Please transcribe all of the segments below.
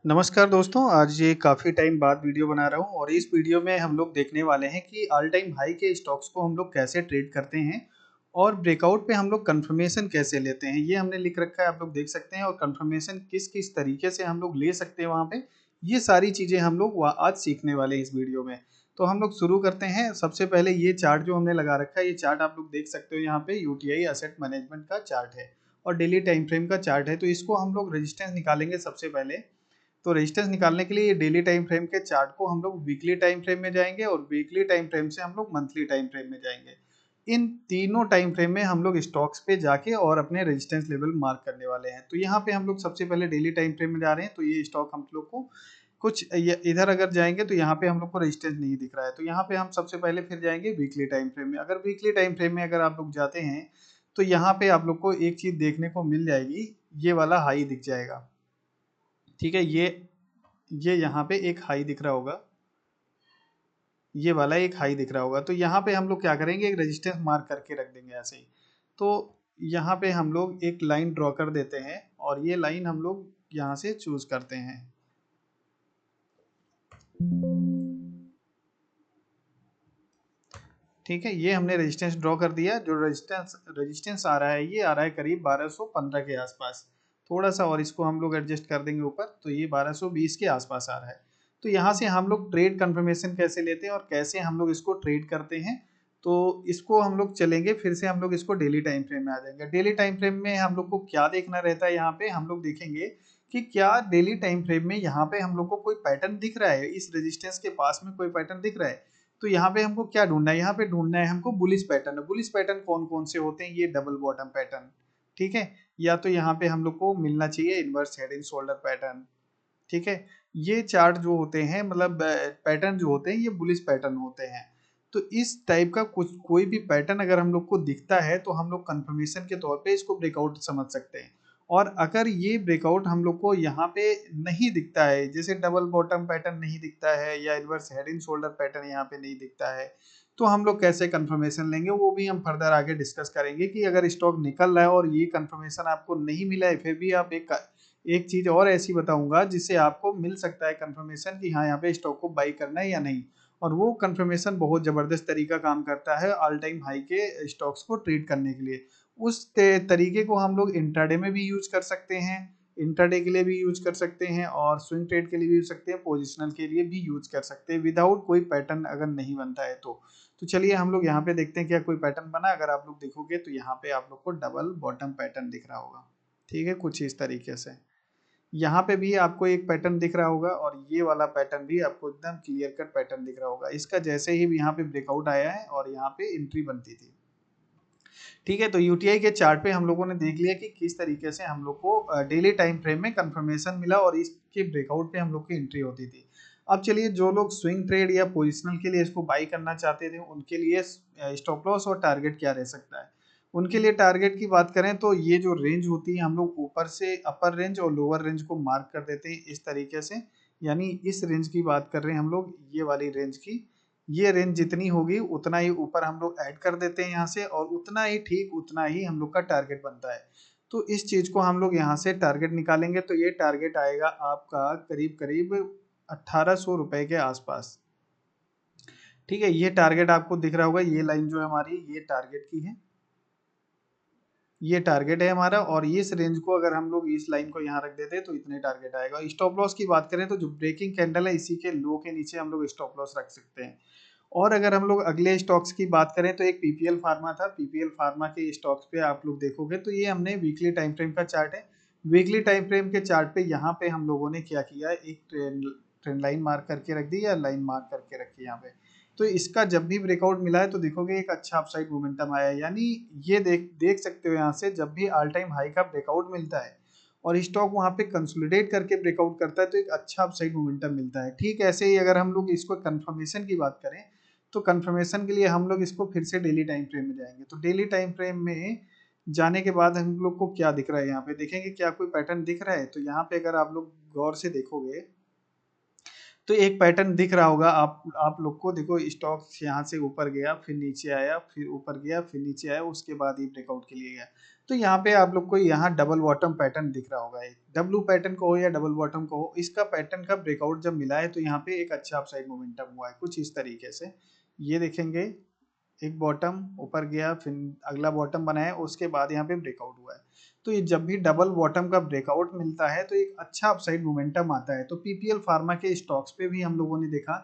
नमस्कार दोस्तों, आज ये काफ़ी टाइम बाद वीडियो बना रहा हूँ और इस वीडियो में हम लोग देखने वाले हैं कि ऑल टाइम हाई के स्टॉक्स को हम लोग कैसे ट्रेड करते हैं और ब्रेकआउट पे हम लोग कंफर्मेशन कैसे लेते हैं। ये हमने लिख रखा है, आप लोग देख सकते हैं। और कंफर्मेशन किस किस तरीके से हम लोग ले सकते हैं वहाँ पे, ये सारी चीज़ें हम लोग आज सीखने वाले हैं इस वीडियो में। तो हम लोग शुरू करते हैं। सबसे पहले ये चार्ट जो हमने लगा रखा है, ये चार्ट आप लोग देख सकते हो। यहाँ पे यूटीआई असेट मैनेजमेंट का चार्ट है और डेली टाइम फ्रेम का चार्ट है। तो इसको हम लोग रेजिस्टेंस निकालेंगे सबसे पहले। तो रेजिस्टेंस निकालने के लिए ये डेली टाइम फ्रेम के चार्ट को हम लोग वीकली टाइम फ्रेम में जाएंगे और वीकली टाइम फ्रेम से हम लोग मंथली टाइम फ्रेम में जाएंगे। इन तीनों टाइम फ्रेम में हम लोग स्टॉक्स पे जाके और अपने रेजिस्टेंस लेवल मार्क करने वाले हैं। तो यहाँ पे हम लोग सबसे पहले डेली टाइम फ्रेम में जा रहे हैं। तो ये स्टॉक हम लोग को कुछ इधर अगर जाएंगे तो यहाँ पे हम लोग को रेजिस्टेंस नहीं दिख रहा है। तो यहाँ पे हम सबसे पहले फिर जाएंगे वीकली टाइम फ्रेम में। अगर वीकली टाइम फ्रेम में अगर आप लोग जाते हैं तो यहाँ पे आप लोग को एक चीज देखने को मिल जाएगी, ये वाला हाई दिख जाएगा। ठीक है, ये यहाँ पे एक हाई दिख रहा होगा, ये वाला एक हाई दिख रहा होगा। तो यहाँ पे हम लोग क्या करेंगे, एक रेजिस्टेंस मार्क करके रख देंगे ऐसे ही। तो यहाँ पे हम लोग एक लाइन ड्रॉ कर देते हैं और ये लाइन हम लोग यहाँ से चूज करते हैं। ठीक है, ये हमने रेजिस्टेंस ड्रॉ कर दिया। जो रेजिस्टेंस रेजिस्टेंस आ रहा है, ये आ रहा है करीब 1215 के आसपास। थोड़ा सा और इसको हम लोग एडजस्ट कर देंगे ऊपर, तो ये 1220 के आसपास आ रहा है। तो यहाँ से हम लोग ट्रेड कंफर्मेशन कैसे लेते हैं और कैसे हम लोग इसको ट्रेड करते हैं, तो इसको हम लोग चलेंगे। फिर से हम लोग इसको डेली टाइम फ्रेम में आ जाएंगे। डेली टाइम फ्रेम में हम लोग को क्या देखना रहता है, यहाँ पे हम लोग देखेंगे कि क्या डेली टाइम फ्रेम में यहाँ पे हम लोग को कोई पैटर्न दिख रहा है, इस रेजिस्टेंस के पास में कोई पैटर्न दिख रहा है। तो यहाँ पे हमको क्या ढूंढना है, यहाँ पे ढूंढना है हमको बुलिश पैटर्न। बुलिश पैटर्न कौन कौन से होते हैं, ये डबल बॉटम पैटर्न। ठीक है, या तो यहाँ पे हम लोग को मिलना चाहिए inverse head and shoulder pattern. ठीक है, ये चार्ट जो होते हैं, मतलब पैटर्न जो होते हैं, ये बुलिश पैटर्न होते हैं। तो इस टाइप का कुछ कोई भी पैटर्न अगर हम लोग को दिखता है तो हम लोग कंफर्मेशन के तौर पे इसको ब्रेकआउट समझ सकते हैं। और अगर ये ब्रेकआउट हम लोग को यहाँ पे नहीं दिखता है, जैसे डबल बॉटम पैटर्न नहीं दिखता है या inverse head and shoulder pattern यहाँ पे नहीं दिखता है, तो हम लोग कैसे कंफर्मेशन लेंगे, वो भी हम फर्दर आगे डिस्कस करेंगे। कि अगर स्टॉक निकल रहा है और ये कंफर्मेशन आपको नहीं मिला है, फिर भी आप एक चीज और ऐसी बताऊंगा जिससे आपको मिल सकता है कंफर्मेशन कि हाँ, यहाँ पे स्टॉक को बाई करना है या नहीं। और वो कंफर्मेशन बहुत जबरदस्त तरीका काम करता है ऑल टाइम हाई के स्टॉक्स को ट्रेड करने के लिए। उस तरीके को हम लोग इंट्राडे में भी यूज कर सकते हैं, इंट्राडे के लिए भी यूज कर सकते हैं और स्विंग ट्रेड के लिए भी यूज सकते हैं, पोजिशनल के लिए भी यूज कर सकते हैं, विदाउट कोई पैटर्न अगर नहीं बनता है तो चलिए हम लोग यहाँ पे देखते हैं क्या कोई पैटर्न बना। अगर आप लोग देखोगे तो यहाँ पे आप लोग को डबल बॉटम पैटर्न दिख रहा होगा। ठीक है, कुछ इस तरीके से यहाँ पे भी आपको एक पैटर्न दिख रहा होगा और ये वाला पैटर्न भी आपको एकदम क्लियर कट पैटर्न दिख रहा होगा। इसका जैसे ही यहाँ पे ब्रेकआउट आया है और यहाँ पे एंट्री बनती थी। ठीक है, तो यूटीआई के चार्ट पे हम लोगों ने देख लिया कि किस तरीके से हम लोग को डेली टाइम फ्रेम में कंफर्मेशन मिला और इसके ब्रेकआउट पे हम लोग की एंट्री होती थी। अब चलिए, जो लोग स्विंग ट्रेड या पोजिशनल के लिए इसको बाई करना चाहते थे, उनके लिए स्टॉप लॉस और टारगेट क्या रह सकता है। उनके लिए टारगेट की बात करें तो ये जो रेंज होती है, हम लोग ऊपर से अपर रेंज और लोअर रेंज को मार्क कर देते हैं इस तरीके से। यानी इस रेंज की बात कर रहे हैं हम लोग, ये वाली रेंज की। ये रेंज जितनी होगी उतना ही ऊपर हम लोग ऐड कर देते हैं यहाँ से, और उतना ही ठीक उतना ही हम लोग का टारगेट बनता है। तो इस चीज को हम लोग यहाँ से टारगेट निकालेंगे। तो ये टारगेट आएगा आपका करीब करीब 1800 रुपए के आसपास। ठीक है, ये टारगेट आपको दिख रहा होगा, ये लाइन जो है हमारी, ये टारगेट की है, ये टारगेट है हमारा। और इस रेंज को अगर हम लोग इस लाइन को यहाँ रख देते हैं तो इतने टारगेट आएगा। स्टॉप लॉस की बात करें तो जो ब्रेकिंग कैंडल है, इसी के लो के नीचे हम लोग स्टॉप लॉस रख सकते हैं। और अगर हम लोग अगले स्टॉक्स की बात करें तो एक पीपीएल फार्मा था। पीपीएल फार्मा के स्टॉक्स पे आप लोग देखोगे तो ये हमने वीकली टाइम फ्रेम का चार्ट है। वीकली टाइम फ्रेम के चार्ट पे यहाँ पे हम लोगों ने क्या किया, एक ट्रेंड लाइन मार्क करके रख दी या लाइन मार्क करके रखी यहाँ पे। तो इसका जब भी ब्रेकआउट मिला है तो देखोगे एक अच्छा अपसाइड मोमेंटम आया है। यानी ये देख देख सकते हो यहाँ से, जब भी ऑल टाइम हाई का ब्रेकआउट मिलता है और स्टॉक वहां पे कंसोलिडेट करके ब्रेकआउट करता है तो एक अच्छा अपसाइड मोमेंटम मिलता है। ठीक ऐसे ही अगर हम लोग इसको कंफर्मेशन की बात करें तो कंफर्मेशन के लिए हम लोग इसको फिर से डेली टाइम फ्रेम में जाएंगे। तो डेली टाइम फ्रेम में जाने के बाद हम लोग को क्या दिख रहा है, यहाँ पे देखेंगे क्या कोई पैटर्न दिख रहा है। तो यहाँ पे अगर आप लोग गौर से देखोगे तो एक पैटर्न दिख रहा होगा आप लोग को, देखो स्टॉक यहाँ से ऊपर गया, फिर नीचे आया, फिर ऊपर गया, फिर नीचे आया, उसके बाद ये ब्रेकआउट के लिए गया। तो यहाँ पे आप लोग को यहाँ डबल बॉटम पैटर्न दिख रहा होगा, एक डब्लू पैटर्न को हो या डबल बॉटम को हो, इसका पैटर्न का ब्रेकआउट जब मिला है तो यहाँ पे एक अच्छा अपसाइड मोमेंटम हुआ है कुछ इस तरीके से। ये देखेंगे एक बॉटम ऊपर गया, फिर अगला बॉटम बनाया, उसके बाद यहाँ पे ब्रेकआउट हुआ है। तो ये जब भी डबल बॉटम का ब्रेकआउट मिलता है तो एक अच्छा अपसाइड मोमेंटम आता है। तो पीपीएल फार्मा के स्टॉक्स पे भी हम लोगों ने देखा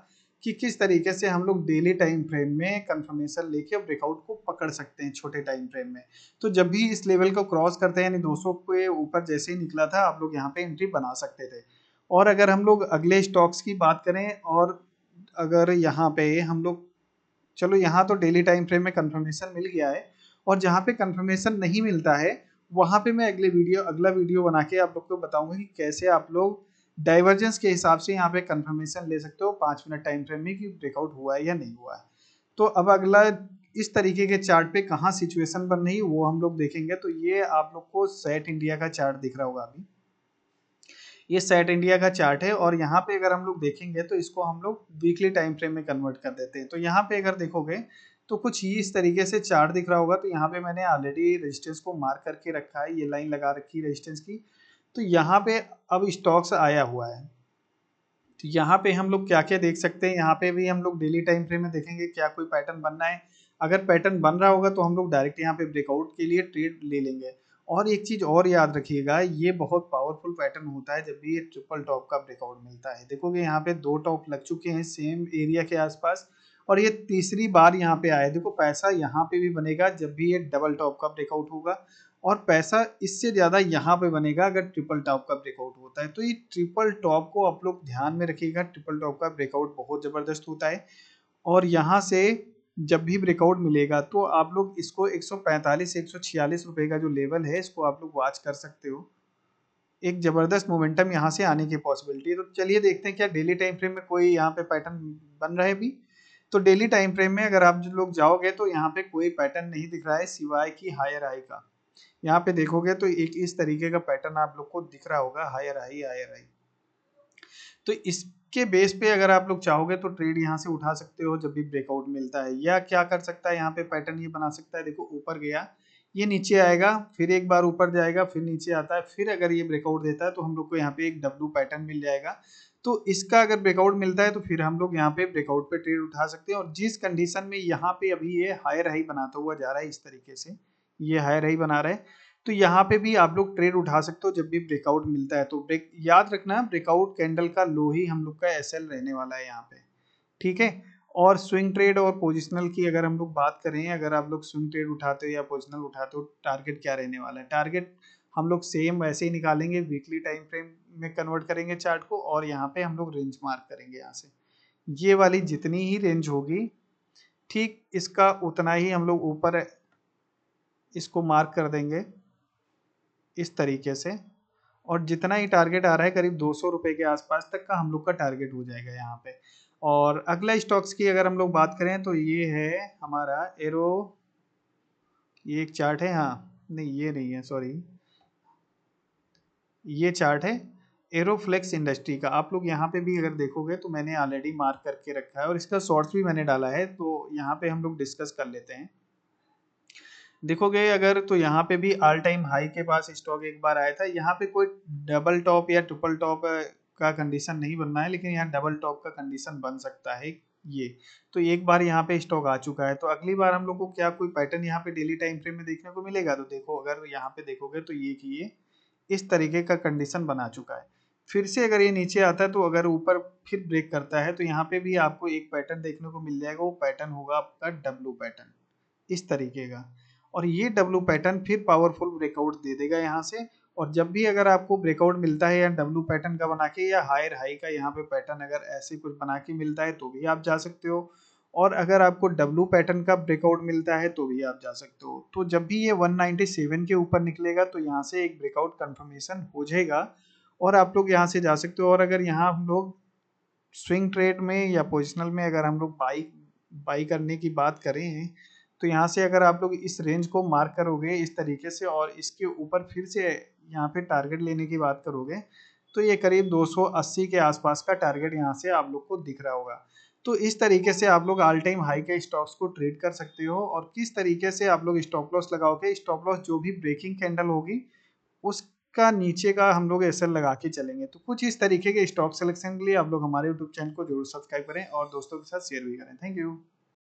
कि किस तरीके से हम लोग डेली टाइम फ्रेम में कंफर्मेशन लेके ब्रेकआउट को पकड़ सकते हैं छोटे टाइम फ्रेम में। तो जब भी इस लेवल को क्रॉस करते हैं, यानी 200 के ऊपर जैसे ही निकला था, आप लोग यहाँ पे एंट्री बना सकते थे। और अगर हम लोग अगले स्टॉक्स की बात करें, और अगर यहाँ पे हम लोग, चलो यहाँ तो डेली टाइम फ्रेम में कंफर्मेशन मिल गया है, और जहाँ पे कंफर्मेशन नहीं मिलता है वहाँ पे मैं अगला वीडियो बना के आप लोग को बताऊंगा कि कैसे आप लोग डाइवर्जेंस के हिसाब से यहाँ पे कंफर्मेशन ले सकते हो 5 मिनट टाइम फ्रेम में कि ब्रेकआउट हुआ है या नहीं हुआ है। तो अब अगला इस तरीके के चार्ट पे कहाँ सिचुएशन बन रही है वो हम लोग देखेंगे। तो ये आप लोग को सेट इंडिया का चार्ट दिख रहा होगा अभी, ये सेट इंडिया का चार्ट है, और यहाँ पे अगर हम लोग देखेंगे तो इसको हम लोग वीकली टाइम फ्रेम में कन्वर्ट कर देते हैं। तो यहाँ पे अगर देखोगे तो कुछ ही इस तरीके से चार्ट दिख रहा होगा। तो यहाँ पे मैंने ऑलरेडी रेजिस्टेंस को मार्क करके रखा है, ये लाइन लगा रखी है रेजिस्टेंस की। तो यहाँ पे अब स्टॉक्स आया हुआ है, तो यहाँ पे हम लोग क्या क्या देख सकते हैं, यहाँ पे भी हम लोग डेली टाइम फ्रेम में देखेंगे क्या कोई पैटर्न बनना है। अगर पैटर्न बन रहा होगा तो हम लोग डायरेक्ट यहाँ पे ब्रेकआउट के लिए ट्रेड ले लेंगे। और एक चीज और याद रखिएगा, ये बहुत पावरफुल पैटर्न होता है जब भी ये ट्रिपल टॉप का ब्रेकआउट मिलता है। देखोगे यहाँ पे 2 टॉप लग चुके हैं सेम एरिया के आसपास, और ये तीसरी बार यहाँ पे आया। देखो पैसा यहाँ पे भी बनेगा जब भी ये डबल टॉप का ब्रेकआउट होगा, और पैसा इससे ज्यादा यहाँ पे बनेगा अगर ट्रिपल टॉप का ब्रेकआउट होता है। तो ये ट्रिपल टॉप को आप लोग ध्यान में रखिएगा, ट्रिपल टॉप का ब्रेकआउट बहुत जबरदस्त होता है। और यहाँ से जब भी ब्रेकआउट मिलेगा तो आप लोग इसको 145 से 146 रुपए का जो लेवल है इसको आप लोग वॉच कर सकते हो। एक जबरदस्त मोमेंटम यहाँ से आने की पॉसिबिलिटी है। तो चलिए देखते हैं क्या डेली टाइम फ्रेम में कोई यहाँ पे पैटर्न बन रहा है अभी। तो डेली टाइम फ्रेम में अगर आप लोग जाओगे तो यहाँ पे कोई पैटर्न नहीं दिख रहा है सिवाय की हायर हाई का। यहाँ पे देखोगे तो एक इस तरीके का पैटर्न आप लोग को दिख रहा होगा, हायर हाई हायर हाई। तो इसके बेस पे अगर आप लोग चाहोगे तो ट्रेड यहाँ से उठा सकते हो जब भी ब्रेकआउट मिलता है। या क्या कर सकता है यहाँ पे पैटर्न ये बना सकता है, देखो ऊपर गया, ये नीचे आएगा, फिर एक बार ऊपर जाएगा, फिर नीचे आता है, फिर अगर ये ब्रेकआउट देता है तो हम लोग को यहाँ पे एक डब्ल्यू पैटर्न मिल जाएगा। तो इसका अगर ब्रेकआउट मिलता है तो फिर हम लोग यहाँ पे ब्रेकआउट पे ट्रेड उठा सकते हैं। और जिस कंडीशन में यहाँ पे अभी ये हायर हाई बनाता हुआ जा रहा है इस तरीके से, ये हायर हाई बना रहा है, तो यहाँ पे भी आप लोग ट्रेड उठा सकते हो जब भी ब्रेकआउट मिलता है। तो ब्रेक याद रखना, ब्रेकआउट कैंडल का लो ही हम लोग का एसएल रहने वाला है यहाँ पे, ठीक है। और स्विंग ट्रेड और पोजिशनल की अगर हम लोग बात करें, अगर आप लोग स्विंग ट्रेड उठाते हो या पोजिशनल उठाते हो, टारगेट क्या रहने वाला है, टारगेट हम लोग सेम वैसे ही निकालेंगे, वीकली टाइम फ्रेम में कन्वर्ट करेंगे चार्ट को, और यहाँ पे हम लोग रेंज मार्क करेंगे। यहाँ से ये वाली जितनी ही रेंज होगी, ठीक इसका उतना ही हम लोग ऊपर इसको मार्क कर देंगे इस तरीके से। और जितना ही टारगेट आ रहा है करीब 200 रुपए के आसपास तक का हम लोग का टारगेट हो जाएगा यहाँ पे। और अगला स्टॉक्स की अगर हम लोग बात करें तो ये है हमारा एरो, ये एक चार्ट है, हाँ नहीं ये नहीं है, सॉरी, ये चार्ट है एरोफ्लेक्स इंडस्ट्री का। आप लोग यहाँ पे भी अगर देखोगे तो मैंने ऑलरेडी मार्क करके रखा है, और इसका शॉर्ट्स भी मैंने डाला है, तो यहाँ पे हम लोग डिस्कस कर लेते हैं। देखोगे अगर तो यहाँ पे भी ऑल टाइम हाई के पास स्टॉक एक बार आया था। यहाँ पे कोई डबल टॉप या ट्रिपल टॉप का कंडीशन नहीं बनना है, लेकिन यहाँ डबल टॉप का कंडीशन बन सकता है ये। तो एक बार यहाँ पे स्टॉक आ चुका है, तो अगली बार हम लोग को क्या कोई पैटर्न यहाँ पे डेली टाइम फ्रेम में देखने को मिलेगा। तो देखो अगर यहाँ पे देखोगे तो ये कि ये इस तरीके का कंडीशन बना चुका है। फिर से अगर ये नीचे आता है तो अगर ऊपर फिर ब्रेक करता है तो यहाँ पे भी आपको एक पैटर्न देखने को मिल जाएगा। वो पैटर्न होगा आपका डब्ल्यू पैटर्न इस तरीके का, और ये डब्ल्यू पैटर्न फिर पावरफुल ब्रेकआउट दे देगा यहाँ से। और जब भी अगर आपको ब्रेकआउट मिलता है या डब्ल्यू पैटर्न का बना के या हायर हाई का यहाँ पे पैटर्न अगर ऐसे कुछ बना के मिलता है तो भी आप जा सकते हो। और अगर आपको डब्ल्यू पैटर्न का ब्रेकआउट मिलता है तो भी आप जा सकते हो। तो जब भी ये 197 के ऊपर निकलेगा तो यहाँ से एक ब्रेकआउट कंफर्मेशन हो जाएगा, और आप लोग यहाँ से जा सकते हो। और अगर यहाँ हम लोग स्विंग ट्रेड में या पोजिशनल में अगर हम लोग बाई करने की बात करें, तो यहाँ से अगर आप लोग इस रेंज को मार्क करोगे इस तरीके से और इसके ऊपर फिर से यहाँ पे टारगेट लेने की बात करोगे, तो ये करीब 280 के आसपास का टारगेट यहाँ से आप लोग को दिख रहा होगा। तो इस तरीके से आप लोग ऑल टाइम हाई के स्टॉक्स को ट्रेड कर सकते हो। और किस तरीके से आप लोग स्टॉप लॉस लगाओगे, स्टॉप लॉस जो भी ब्रेकिंग कैंडल होगी उसका नीचे का हम लोग एसएल लगा के चलेंगे। तो कुछ इस तरीके के स्टॉक सिलेक्शन के लिए आप लोग हमारे यूट्यूब चैनल को जरूर सब्सक्राइब करें और दोस्तों के साथ शेयर भी करें। Thank you.